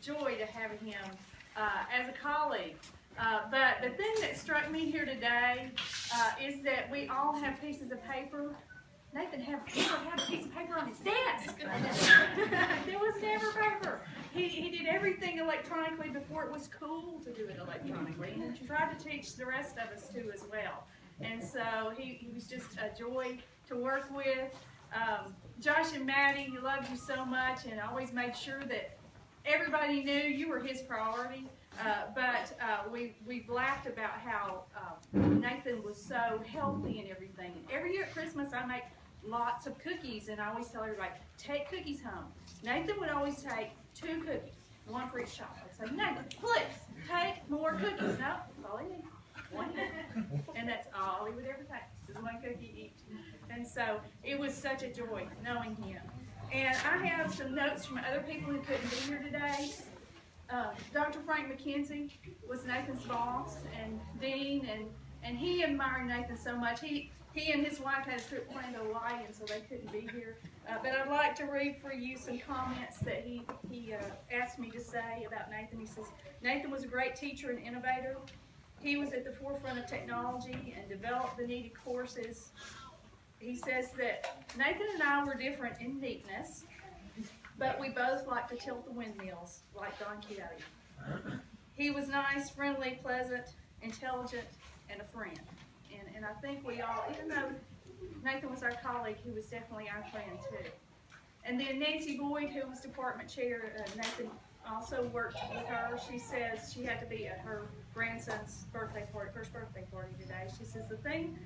joy to have him as a colleague. But the thing that struck me here today is that we all have pieces of paper. Nathan never had a piece of paper on his desk. There was never paper. He did everything electronically before it was cool to do it electronically, and he tried to teach the rest of us too as well. And so he was just a joy to work with. Josh and Maddie, he loved you so much and always made sure that everybody knew you were his priority. But we've laughed about how Nathan was so healthy and everything. And every year at Christmas, I make lots of cookies, and I always tell everybody, take cookies home. Nathan would always take 2 cookies, 1 for each child. I'd say, Nathan, please, take more cookies. No, that's all he needs. 1 cookie. And that's all he would ever take, just 1 cookie each. And so it was such a joy knowing him. And I have some notes from other people who couldn't be here today. Dr. Frank McKenzie was Nathan's boss and dean, and he admired Nathan so much. He and his wife had a trip planned to Hawaii, and so they couldn't be here. But I'd like to read for you some comments that he asked me to say about Nathan. He says, Nathan was a great teacher and innovator. He was at the forefront of technology and developed the needed courses. He says that Nathan and I were different in neatness, but we both liked to tilt the windmills like Don Quixote. He was nice, friendly, pleasant, intelligent, and a friend. And I think we all, even though Nathan was our colleague, he was definitely our friend too. And then Nancy Boyd, who was department chair, Nathan also worked with her. She says she had to be at her grandson's birthday party, first birthday party today. She says, the thing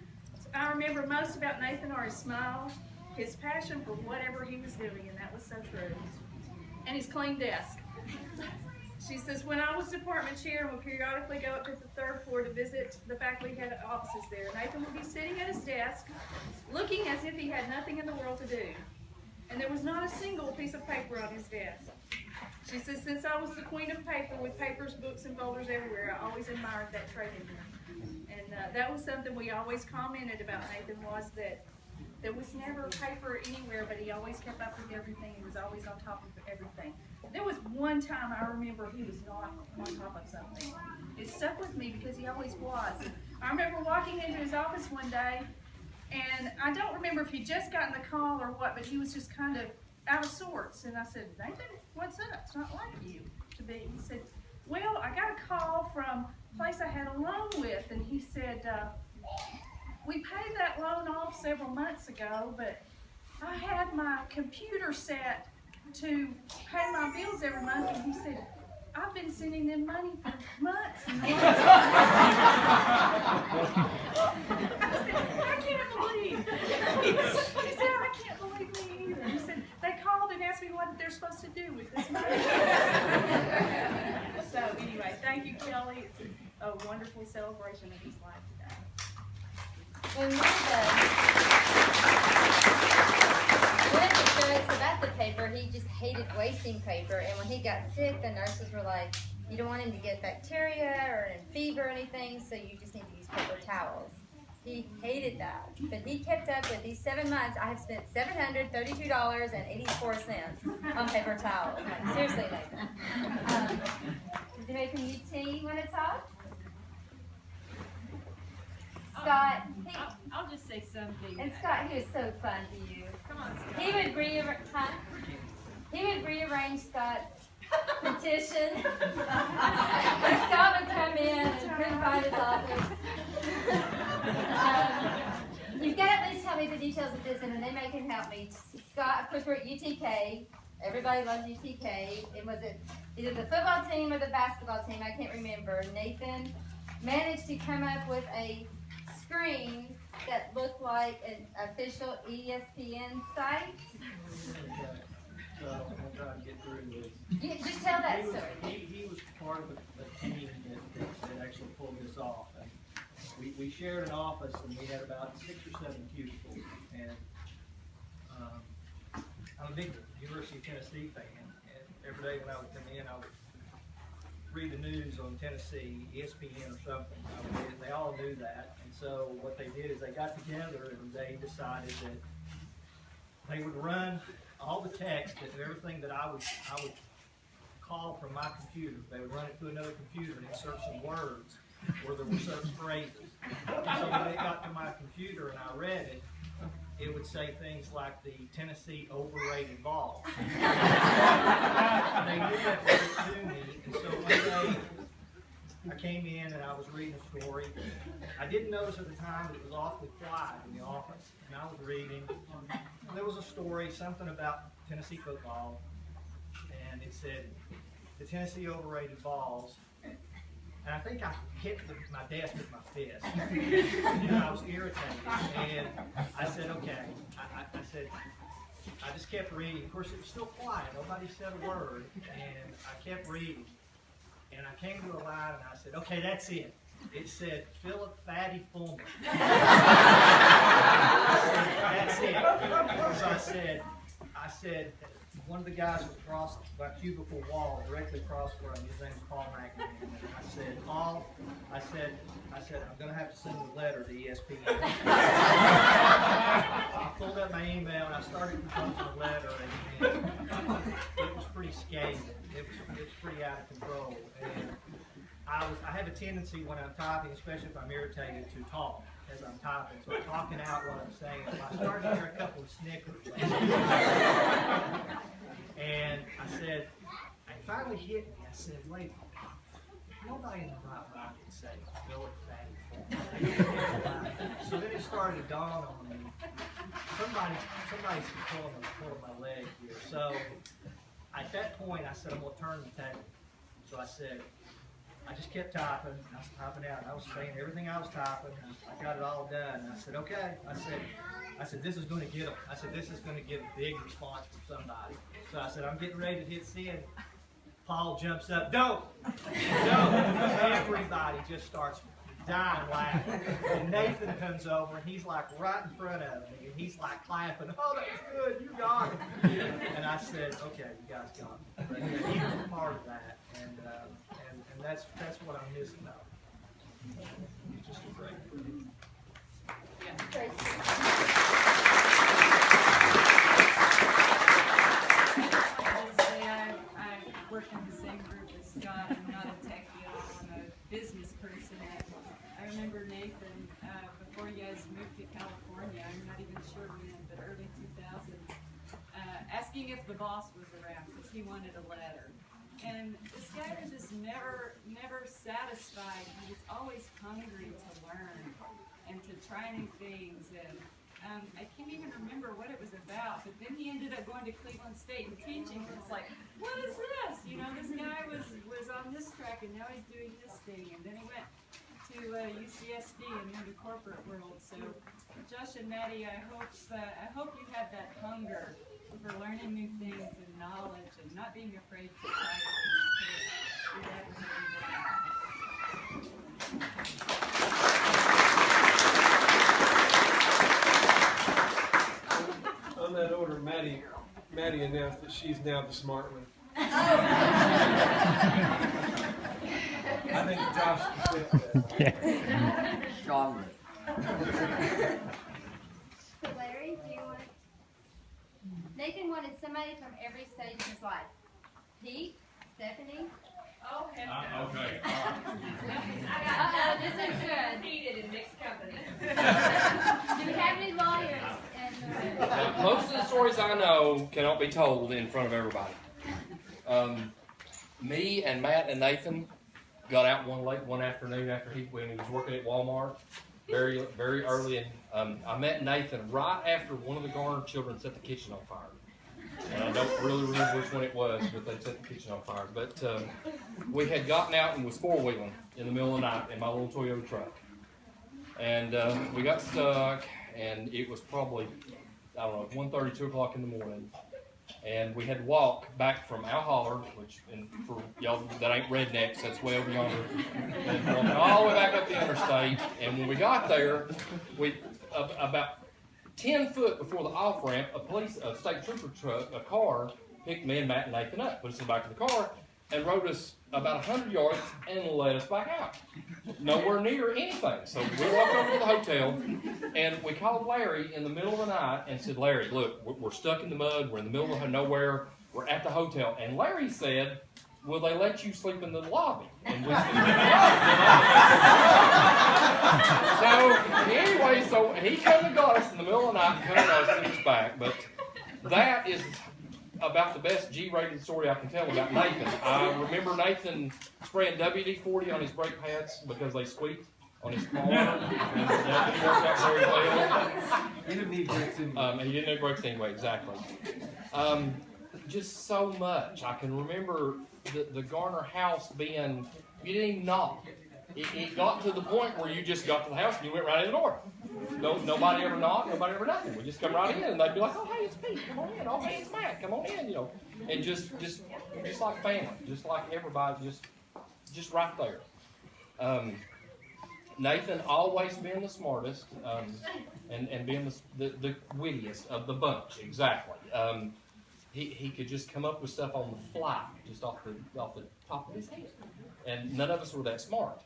I remember most about Nathan are his smile, his passion for whatever he was doing, and that was so true, and his clean desk. She says, when I was department chair and would periodically go up to the 3rd floor to visit the faculty head offices there, Nathan would be sitting at his desk, looking as if he had nothing in the world to do. And there was not a single piece of paper on his desk. She says, since I was the queen of paper with papers, books, and folders everywhere, I always admired that trait in him. And that was something we always commented about Nathan, was that there was never paper anywhere, but he always kept up with everything. He was always on top of everything. There was one time I remember he was not on top of something. It stuck with me because he always was. I remember walking into his office one day, and I don't remember if he'd just gotten the call or what, but he was just kind of out of sorts. And I said, Nathan, what's up? It's not like you to be. He said, well, I got a call from a place I had a loan with, and he said, we paid that loan off several months ago, but I had my computer set to pay my bills every month, and he said, I've been sending them money for months and months. I can't believe. He said, I can't believe me either. He said, they called and asked me what they're supposed to do with this money. So anyway, thank you, Kelly. It's a wonderful celebration of his life today. And one of the jokes about the paper, he just hated wasting paper, and when he got sick, the nurses were like, you don't want him to get bacteria or a fever or anything, so you just need to use paper towels. He hated that, but he kept up with these 7 months. I have spent $732.84 on paper towels. Like, seriously, Nathan. Does anybody from UT want to talk? Scott, I'll just say something. And Scott, he was so fun to you. Come on, Scott. He would rearrange Scott's petition. And Scott would come in and couldn't find his office. You've got to at least tell me the details of this, and then they can help me. Scott, of course, we're at UTK. Everybody loves UTK. It was either the football team or the basketball team. I can't remember. Nathan managed to come up with a screen that looked like an official ESPN site. So I'm trying to get through this. Just tell that story. He was part of a team that actually pulled this off. And we shared an office, and we had about 6 or 7 cubicles. And I'm a big University of Tennessee fan. And every day when I would come in, I would read the news on Tennessee, ESPN or something. They all knew that. And so what they did is they got together and they decided that they would run all the text and everything that I would call from my computer. They would run it through another computer and insert some words where there were certain phrases. So when it got to my computer and I read it, it would say things like the Tennessee overrated ball. They knew that was to me, and so one day I came in and I was reading a story. I didn't notice at the time that it was awfully quiet in the office, and I was reading. And there was a story, something about Tennessee football, and it said, the Tennessee overrated balls. And I think I hit my desk with my fist. I was irritated, and I said, okay. I said, I just kept reading. Of course, it was still quiet. Nobody said a word, and I kept reading. And I came to a line, and I said, okay, that's it. It said, Philip Fatty Fulmer. That's it. So I said, one of the guys was across my cubicle wall, directly across from me. His name's Paul McNamara. And I said, Paul, I said, I'm going to have to send a letter to ESPN. I pulled up my email and I started composing a letter, and it was pretty scathing. It was pretty out of control. And I have a tendency when I'm typing, especially if I'm irritated, to talk as I'm typing. So I'm talking out what I'm saying. So I started to hear a couple of snickers. And I said, it finally hit me. I said, wait, nobody in the right mind can say Philip Fatty. So then it started to dawn on me. Somebody's pulling my leg here. So at that point, I said, I'm going to turn the table. So I said, I just kept typing. I was typing out. I was saying everything I was typing. I got it all done. And I said, okay. I said, this is going to get them. I said, this is going to get a big response from somebody. So I said, I'm getting ready to hit send. Paul jumps up. Don't. Everybody just starts dying laughing. And Nathan comes over, and he's like right in front of me, and he's like clapping. Oh, that was good. You got it. And I said, okay, you guys got it. But he was a part of that, and that's what I'm missing out. He's just a great friend. I work in the same group as Scott. I'm not a techie at all. I'm a business person. I remember Nathan, before you guys moved to California, I'm not even sure when, but early 2000s, asking if the boss was around because he wanted a letter. And this guy was just never satisfied. He was always hungry to learn and to try new things. And I can't even remember what it was about, but then he ended up going to Cleveland State and teaching. And it's like, what is this? You know, this guy was on this track, and now he's doing this thing. And then he went to UCSD and in the corporate world. So, Josh and Maddie, I hope you have that hunger for learning new things and knowledge and not being afraid to try things. On that order, Maddie announced that she's now the smart one. I think Josh can fit that. Stronger. So Larry, do you want? Nathan wanted somebody from every stage of his life. Pete, Stephanie. Oh, heck no. Okay. Uh-oh, this is good. Heated in mixed company. Do we have any lawyers? Most of the stories I know cannot be told in front of everybody. Me and Matt and Nathan got out one afternoon after when he was working at Walmart, very early, and I met Nathan right after one of the Garner children set the kitchen on fire. And I don't really remember which one it was, but they set the kitchen on fire. But we had gotten out and was four-wheeling in the middle of the night in my little Toyota truck. And we got stuck, and it was probably, I don't know, 1:30, 2 o'clock in the morning. And we had to walk back from Al Holler, which, and for y'all that ain't rednecks, that's way over yonder, and walking all the way back up the interstate. And when we got there, we about 10 foot before the off-ramp, a state trooper truck, a car, picked me and Matt and Nathan up, put us in the back of the car, and rode us about 100 yards and let us back out. Nowhere near anything. So we walked over to the hotel, and we called Larry in the middle of the night and said, Larry, look, we're stuck in the mud. We're in the middle of nowhere. We're at the hotel. And Larry said, will they let you sleep in the lobby? And we said, so anyway, so he come and got us in the middle of the night and come and got us to his back. But that is about the best G-rated story I can tell about Nathan. I remember Nathan spraying WD-40 on his brake pads because they squeaked on his car, and that didn't work out very well. He didn't need brakes anyway. He didn't need brakes anyway, exactly. Just so much. I can remember the Garner house being, you didn't even knock. It got to the point where you just got to the house and you went right in the door. Nobody ever knocked, nobody ever nothing. We just come right in and they'd be like, oh hey, it's Pete, come on in. Oh hey, it's Matt, come on in, you know. And just like family, just like everybody, just right there. Nathan always been the smartest, and being the wittiest of the bunch, exactly. He could just come up with stuff on the fly, just off the top of his head. And none of us were that smart.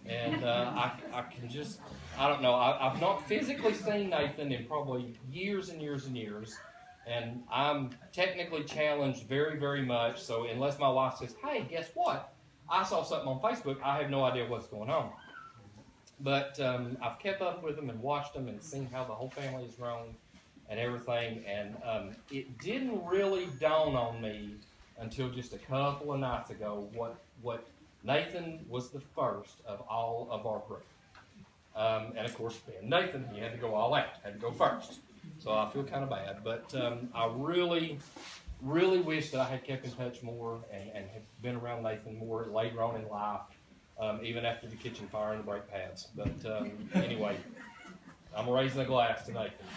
And I can just, I don't know, I've not physically seen Nathan in probably years and years and years. And I'm technically challenged very, very much. So unless my wife says, hey, guess what? I saw something on Facebook, I have no idea what's going on. But I've kept up with him and watched him and seen how the whole family has grown and everything. And it didn't really dawn on me until just a couple of nights ago what Nathan was the first of all of our group. And of course, being Nathan, he had to go all out, had to go first. So I feel kind of bad. But I really, really wish that I had kept in touch more and had been around Nathan more later on in life. Even after the kitchen fire and the brake pads. But anyway, I'm raising a glass to Nathan.